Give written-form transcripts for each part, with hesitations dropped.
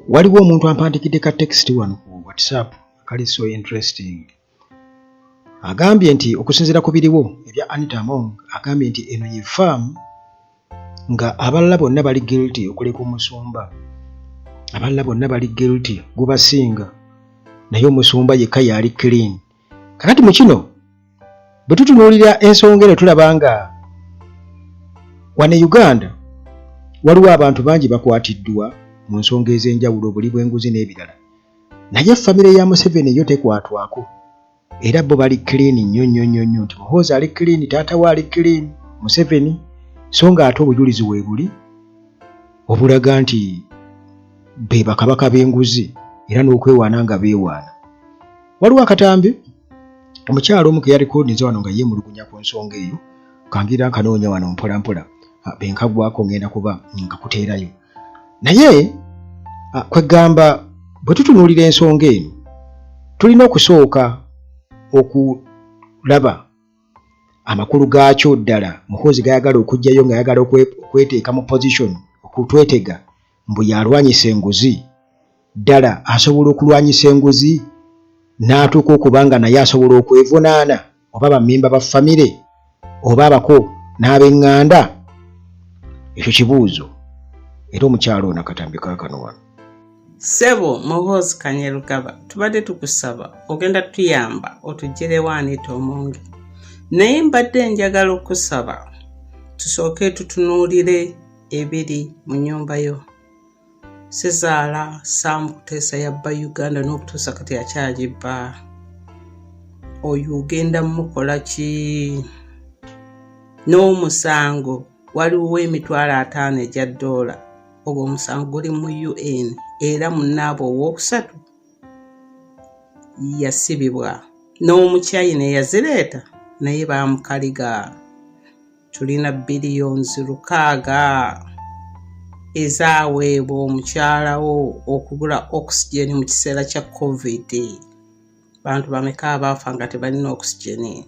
waliwo omuntu ampandikidde ka text wano ku WhatsApp kali so interesting. Agambye nti okusinziira ku biriwo ebya Anita Among, agambye nti eno ye farm nga abalala bonna bali guilty okuleka omusumba. Abalala bonna bali guilty gubasinga, naye omusumba yekka yali clean. Kakati mu kino bwe tutunuulira ensonga eno tulaba nga wano e Uganda waliwo abantu bangi bakwatiddwa mu nsonga ez'enjawulo, obuli bw'enguzi n'ebirala, naye famire ya Museveni yo tekwatwako, era bo bali clean nnyo nnyo nnyo nnyo, nti Muhoozi ali clean, taata we ali clean, Museveni, so nga ate obujulizi we buli obulaga nti be bakabaka b'enguzi era n'okwewaana nga beewaana. Waliwo akatambi omukyalo omu ke yalikodiza wano nga yeemulugunya ku nsonga eyo, kangira nkanoonya wano mpola mpola benkagwako ngenda kuba nkakuteerayo. Naye kwegamba bwe tutunuulira ensonga eno tulina okusooka okulaba amakulu gaakyo ddala. Muhoozi gayagala okujjayo nga yagala okweteeka mu position okutwetega mbu yalwanyisa enguzi ddala, asobola okulwanyisa enguzi n'atuuka okuba nga naye asobola okwevunaana, oba bammemba ba famire oba abako n'ab'eŋŋanda. Ekyo kibuuzo. Era omukyalo ono akatambi kaakano wano. Ssebo Muhoozi Kanyerugaba, tubadde tukusaba ogenda tuyamba otuggirewo Anita Among, naye mbadde njagala okusaba tusooke tutunuulire ebiri mu nnyumba yo. Sezaala Sam Kuteesa yabba Uganda n'okutuusa kati akyagibba. Oyo ogenda mukola ki? N'omusango waliwo $50,000 egya $. Ogwo omusango guli mu UN era munnaabo owookusatu yasibibwa. N'omukyayina eyazireeta naye baamukaliga. Tulina biliyons 6 ezaaweebwa omukyalawo okugula oxygen mu kiseera kya COVID. Bantu bameka abaafa nga tebalina oxygen.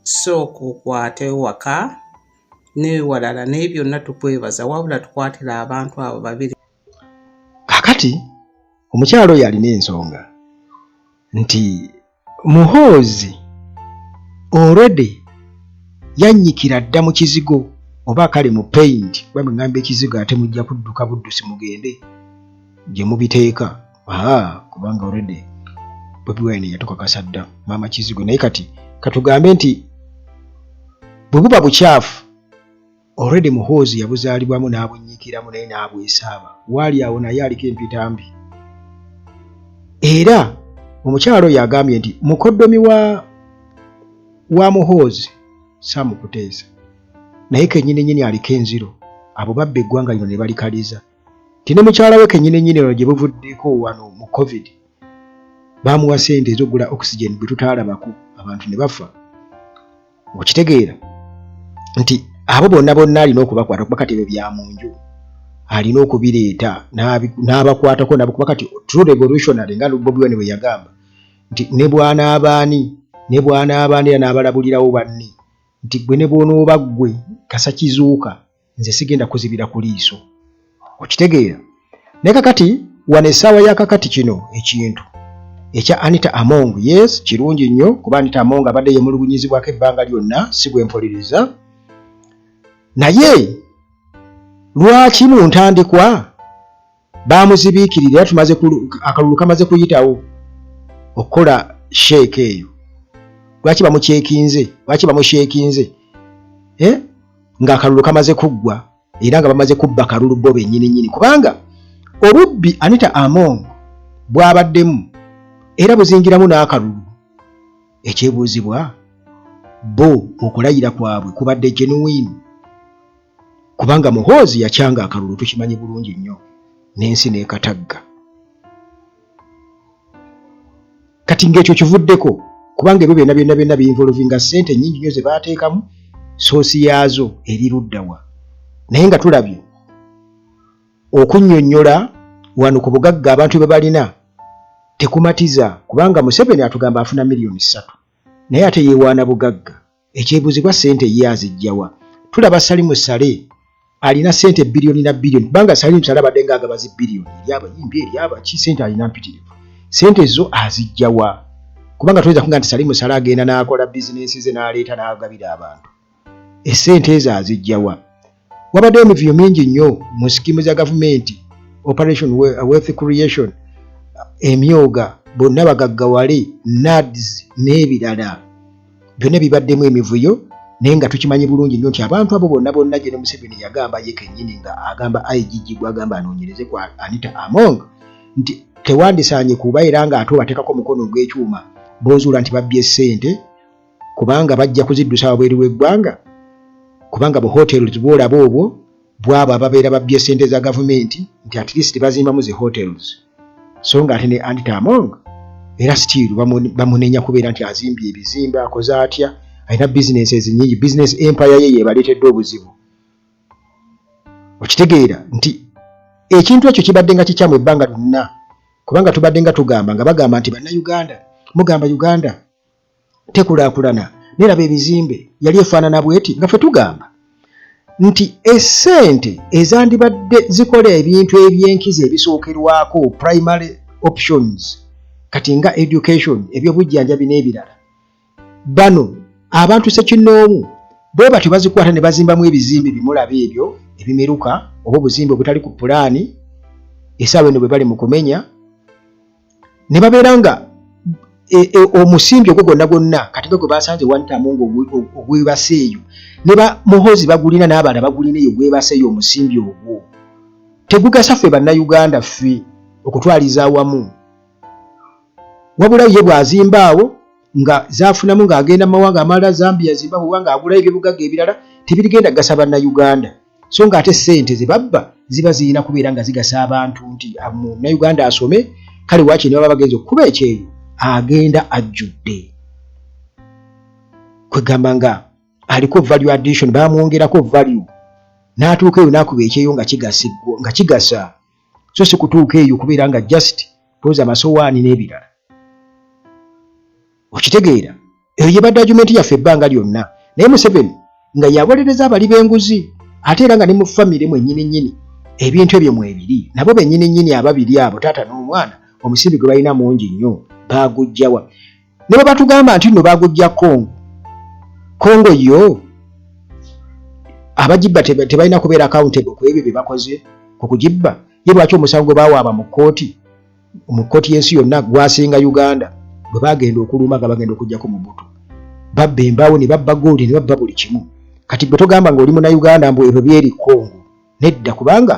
Sooka okwate waka n'ewalala naye byonna tukwebaza, wabula tukwatira abantu abo babiri. Kakati omukyalo oyo alina ensonga nti Muhoozi already yannyikira dda mu kizigo, oba kale mu paint, kuba mugamba ekizigo ate mujja kudduka buddusi mugende gye mubiteeka. Kubanga already Bobi Wine yatukakasa dda maama kizigo. Naye kati katugambe nti bwe buba bukyafu already Muhoozi yabuzaalibwamu n'abunnyikiramu naye n'abwesaaba. Waali awo naye aliko empitambi. Era omukyalo oyo agambye nti mukoddomi wa Muhoozi Sam Kuteesa naye kennyini aliko enziro. Abo babba eggwanga lino ne balikaliza. Ti ne mukyala we kennyini ono gye buvuddeko wano mu COVID baamuwa ssente ez'okugula oxygen bwe tutaalabako, abantu ne bafa. Okitegeera nti abo bonna alina okubakwata kuba kati ebyo bya mu nju, alina okubireeta n'abakwatako nabo kuba kati true revolutionary nga Bobi Wine bwe yagamba nti ne bwana abaani era n'abalabulirawo banne nti gwe ne bw'onooba ggwe kasa kizuuka nze sigenda kuzibira ku liiso. Okitegeera. Naye kakati wano essaawa ya kakati kino ekintu ekya Anita Among, yes, kirungi nnyo kuba Anita Among abadde yemulugunyizibwako ebbanga lyonna, si gwe mpuliriza. Naye lwaki mu ntandikwa baamuzibiikirira tumaze akalulu kamaze kuyitawo okukola sheeke eyo? Lwaki bamusheekinze ng'akalulu kamaze kuggwa era nga bamaze kubba akalulu bo bennyini, kubanga obubbi Anita Among bwabaddemu era buzingiramu n'akalulu. Ekyebuuzibwa bo okulayira kwabwe kubadde genuine, kubanga Muhoozi yakyanga akalulu tukimanyi bulungi nnyo, n'ensi n'ekatagga. Kati ng'ekyo kivuddeko kubanga ebyo byonna binvolvinga ssente nnyingi nnyo ze baateekamu, soosi yaazo eri luddawa. Naye nga tulabye okunnyonnyola wano ku bugagga abantu be balina tekumatiza, kubanga Museveni atugamba afuna $3 million naye ate yeewaana bugagga. Ekyebuuzibwa ssente ye azijjawa? Tulaba Salimu Sale alina sente billion na billion kubanga Salim Salaba denga agabazi billion yaba yimbi yaba chi sente alina mpitirivu sente zo azijjawa kubanga tuweza kunga nti Salim Salaba agenda n'akola business ze n'aleeta n'agabira abantu esente ezo azijjawa wabadde emivuyo mingi nnyo mu skimu za gavumenti operation wealth creation emyoga bonna bagaggawale NADS n'ebirala byonna bibaddemu emivuyo naye nga tukimanyi bulungi nnyo nti abantu abo bonna gye ne Museveni yagamba ye kennyini nga agamba IGG gwagamba anoonyereze ku Anita Among nti tewandisaanye kuba era nga ate obateekako mukono gw'ekyuma boozuula nti babbye ssente kubanga bajja kuziddusa wabweru w'eggwanga kubanga bu hotels bwolaba obwo bwabo ababeera babbye ssente za gavumenti nti at least bazimbamu zi hotels so nga ate ne Anita Among era still bamunenya kubeera nti azimbye ebizimbe akoze atya alina businesses nyingi business empire ye yebaleetedde obuzibu okitegeera nti ekintu ekyo kibadde nga kikyamu ebbanga lyonna kubanga tubadde nga tugamba nga bagamba nti bannayuganda mugamba Uganda tekulaakulana neraba ebizimbe yali efaanana bweti nga ffe tugamba nti essente ezandibadde zikola ebintu ebyenkizo ebisookerwako primary options kati nga education ebyobujjanjabi n'ebirala bano abantu sekinnoomu bwe batyo bazikwata ne bazimbamu ebizimbe bimulaba ebyo ebimeruka oba obuzimbe obutali ku pulaani essaawa eno bwe bali mu kumenya ne babeera nga omusimbi ogwo gwonna kati gwe basanze wantamungu ogwebaseeyo ne bamuhozi bagulina n'abalala bagulina eyo gwebaseeyo omusimbi ogwo tegugasa ffe bannayuganda ffe okutwaliza awamu wabula ye bw'azimbaawo nga zaafunamu ng'agenda mu mawanga amalala Zambia Zimbabwe nga agulayo ebyobugagga ebirala tebirigenda gasa bannayuganda so nga ate ssente ze babba ziba zirina kubeera nga zigasa abantu nti munnayuganda asome kale waaki ne baba bagenza okukuba ekyeyo agenda ajjudde kwegamba nga aliko value addition bamwongerako value n'atuuka eyo n'akuba ekyeyo nga kigasa so si kutuuka eyo kubeera nga just poza amasowaani n'ebirala okitegeera eyo yebadde argument yaffe ebbanga lyonna naye Museveni nga yabolereza abali b'enguzi ate era nga ne mu famire mwennyini ebintu ebyo mwebiri nabo bennyini ababiri abo taata n'omwana omusimbi gwe balina mungi nnyo baagujjawa ne bwe batugamba nti nno baagujja Kongo yo abagibba tebalina kubeera accountable ku ebyo bye bakoze ku kugibba ye lwaki omusango baawaaba mu kkooti y'ensi yonna gwasinga Uganda bwe bagenda okuluma nga bagenda okuggyako mu butu babba embaawo ne babba gold ne babba buli kimu kati bwe togamba ng'oli munnayuganda mbu ebyo byeri Kongo nedda kubanga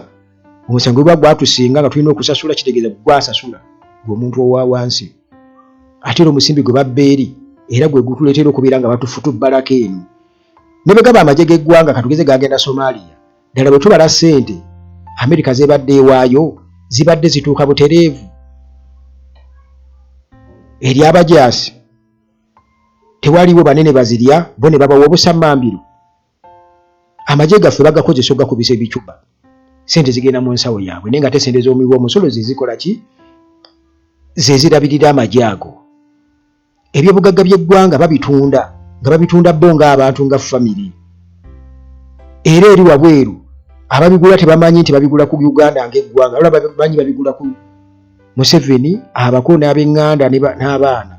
omusango gwe gwatusinga nga tulina okusasula kitegeeza gwasasula gw'omuntu owa wansi ate era omusimbi gwe babba eri era gwe gutuleetera okubeera nga batufutubbalako eno ne bwe gaba amagye g'eggwanga katugeze gagenda Somalia ddala bwe tubala ssente Amerika zebadde ewaayo zibadde zituuka butereevu eri abajaasi tewaliwo banene bazirya bo ne babawa obusammambiro amagye gaffe bagakozesa ogakubisa ebicuba sente zigenda mu nsawo yaabwe naye nga te sente z'omuwi omusolo zezikola ki zezirabirira amagye ago ebyobugagga by'eggwanga babitunda nga babitunda bo ng'abantu nga famire era eri wabweru ababigula tebamanyi nti babigula ku Uganda ng'eggwanga wala bamanyi babigula ku Museveni abako n'ab'eŋŋanda n'abaana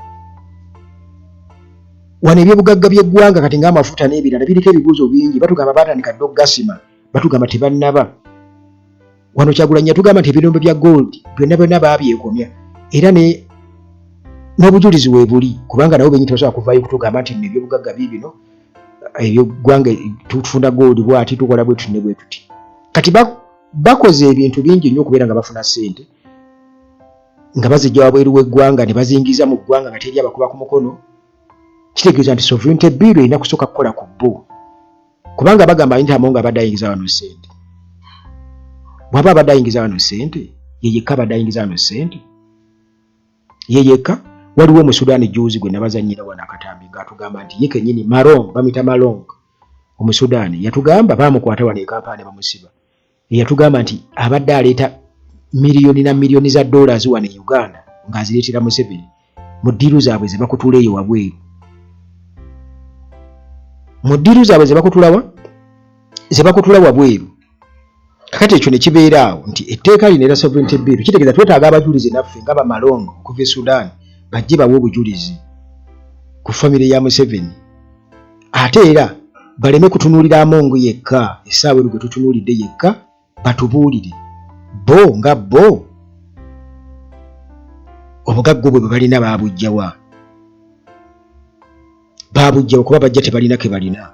wano ebyobugagga by'eggwanga kati ng'amafuta n'ebirala biriko ebibuuzo bingi batugamba batandika dde okugasima batugamba tebannaba wano Kyagulanyi yatugamba nti ebirombe bya gold byonna baabyekomya era n'obujulizi weebuli kubanga nabo bennyini tebasobola kuvaayo kutugamba nti ebyobugagga biibino ebyoggwanga tufuna gold bwati tukola bwe tuti ne bwe tuti kati bakoze ebintu bingi nnyo okubeera nga bafuna ssente nga bazijja wabweru w'eggwanga ne bazingiza mu ggwanga nga teri abakuba ku mukono kitegeeza nti sovereignty bill erina kusooka kukola ku bo kubanga bagamba nti Among abadde ayingiza wano ssente bw'aba abadde ayingiza wano ssente yeyekka abadde ayingiza wano ssente yeyekka waliwo mu Sudan juzi gwe nabazannyira wano akatambi ng'atugamba nti ye kennyini Malong bamita Malong Omusudani yatugamba baamukwata wano e Kampala bamusiba yatugamba nti abadde aleeta miliyoni na miliyoni za dollars wano e Uganda ng'azireetera Museveni mu ddiiru zaabwe ze bakutula eyo wabweru mu ddiiru zaabwe ze bakutula wabweru kakati ekyo ne kibeeraawo nti etteeka lino era sovereignty bill kitegeeza twetaaga abajulizi naffe nga bamalongo okuva e Sudan bajje bawe obujulizi ku famire ya Museveni ate era baleme kutunuulira Amongo yekka essaawa eno gwe tutunuulidde yekka batubuulire bo nga bo obugagga bwe balina baabujjawa kuba bajja tebalina ke balina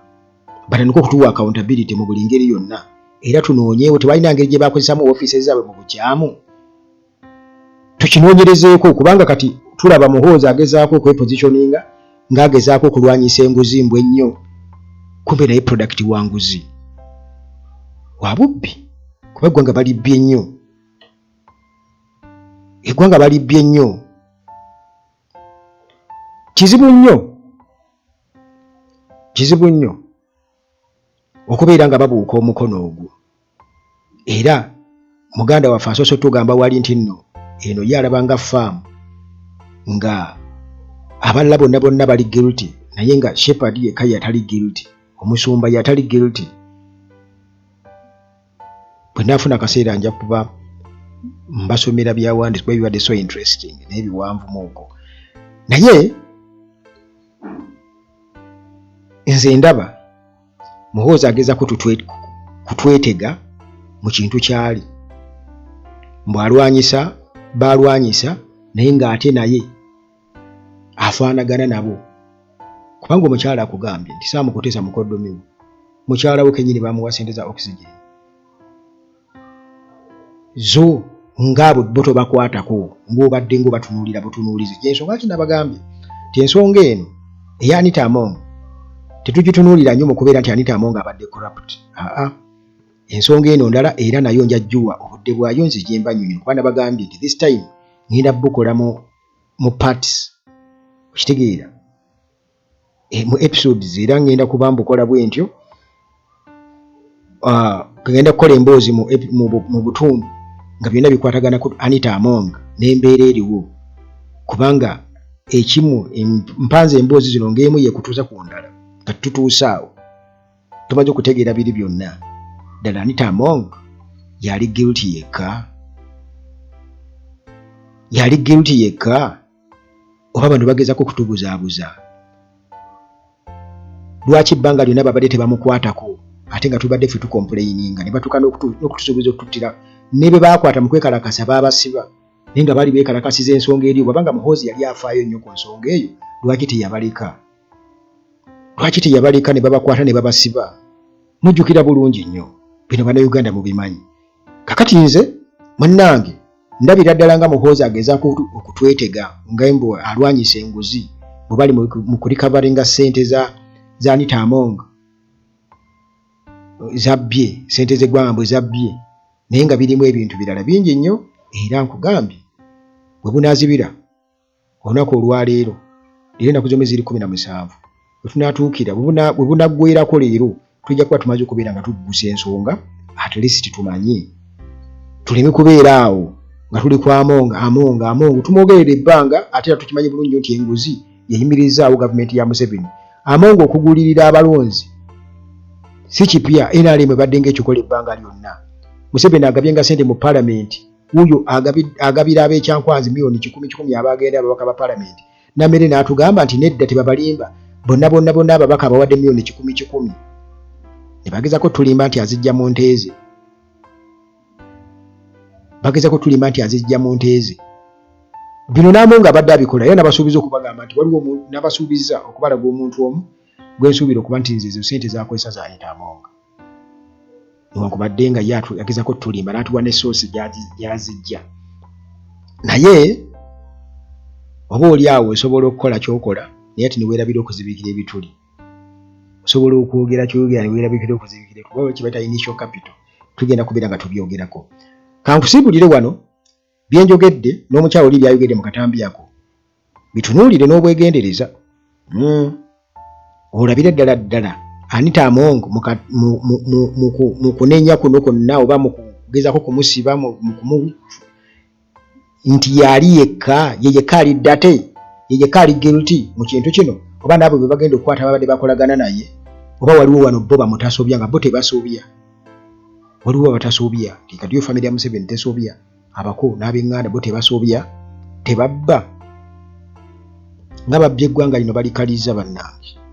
batandika okutuwa accountability mu buli ngeri yonna era tunoonyeewo tebalina ngeri gye bakozesaamu ofiisi zaabwe mu bukyamu tukinoonyerezeeko kubanga kati tulaba Muhoozi agezaako okwepositioninga ng'agezaako okulwanyisa enguzi mbwe ennyo kumbe naye product wa nguzi wa bubbi kuba eggwanga balibbye nnyo kizibu nnyo okubeera nga babuuka omukono ogwo era muganda waffe asoose tugamba wali nti nno eno yalabanga faamu nga abalala bonna bali guilty naye nga Shepherd yekka yatali guilty omusumba yatali guilty bwe naafuna akaseera nja kuba mbasomera byawandisibwa ebibadde so interesting n'ebiwanvu muko naye nze ndaba Muhoozi agezaako kutwetega mu kintu kyali mbw balwanyisa naye ng'ate naye afaanagana nabo kubanga omukyala akugambye nti saamukutesa mukoddomiwo mukyala we kennyini bamuwa ssente za oxygen zo ng'abo bo tobakwatako ng'obadde ng'obatunuulira butunuulizi gyensonga kinabagambye ti ensonga eno eya Anita Among tetugitunuulira nnyo mu kubeera nti Anita Among abadde corrupt ensonga eno ndala era nayo njajjuwa obudde bwayo nze gye mba nnyonyi kuba nabagambye nti this time ngenda bukola mu parts okitegeera mu episodes era ngenda kuba mbukola bwe ntyo ngenda kukola emboozi mu butundu nga byonna bikwatagana ku Anita Among n'embeera eriwo kubanga ekimu mpanze emboozi zino ng'emu yekutuusa ku ndala nga tutuusaawo tumaze okutegeera biri byonna ddala Anita Among yali guilty yekka oba bano bagezako kutubuzaabuza lwaki ebbanga lyonna babadde tebamukwatako ate nga tubadde ffe tukomplaininga ne batuuka n'okutusuubiza okututtira ne be baakwata mu kwekalakasa baabasiba naye nga baali beekalakasiza ensonga eri obanga Muhoozi yali afaayo nnyo ku nsonga eyo lwaki teyabaleka ne babakwata ne babasiba mujjukira bulungi nnyo bino bannayuganda mubimanyi kakati nze munnange ndabira ddala nga Muhoozi agezaako okutwetega nga mbu alwanyisa enguzi bwe bali mu kurikavaringa ssente za Anita Among zabbye ssente z'eggwanga bwe zabbye naye nga birimu ebintu birala bingi nnyo era nkugambye bwe bunaazibira olunaku olwaleero leero ennaku zombi ziri 17 bwe tunaatuukira bwe bunaggweerako leero tujja kuba tumaze okubeera nga tuggusa ensonga at least tumanye tuleme kubeera awo nga tuli ku Among tumwogerera ebbanga ate era tukimanyi bulungi nti enguzi yayimirizaawo gavumenti ya Museveni Among okugulirira abalonzi si kipya NRM ebadde ng'ekikola ebbanga lyonna Museveni agabyenga ssente mu palamenti wuyo agabira ab'ekyankwanzi miliyoni 10 abagenda ababaka ba palamenti Namere n'atugamba nti nedda tebabalimba bonna ababaka abawadde miliyoni 10 ne bagezako tulimba nti azijja mu nteeze bino Among abadde abikola era nabasuubiza okubagamba nti waliwo nabasuubiza okubalaga omuntu omu gwensuubira okuba nti nze ssente zakozesa za Anita Among newankubadde nga yagezako tulimba n'atuwa ne soosi gyazijja naye oba oli awo osobola okukola kyokola naye ati neweerabira okuzibikira ebituli osobola okwogera kyoyogera neweerabikira okuzibikira kuba kibaita initial capital tugenda kubeera nga tubyogerako kankusiibulire wano byenjogedde n'omukyalo oli byayogedde mu katambi ako bitunuulire n'obwegendereza olabire ddala Anita Among mu kunenya kuno kwonna oba mu kugezako kumusiba nti yali yekka alidde ate yekka ali guilty mu kintu kino oba naabo bwe bagenda okukwata babadde bakolagana naye oba waliwo wano bo bamutasobya nga bo tebasobya waliwo abatasoobya kati yo famire ya Museveni tesoobya abako n'ab'eŋŋanda bo tebasoobya tebabba nga babba eggwanga lino balikaliza bannange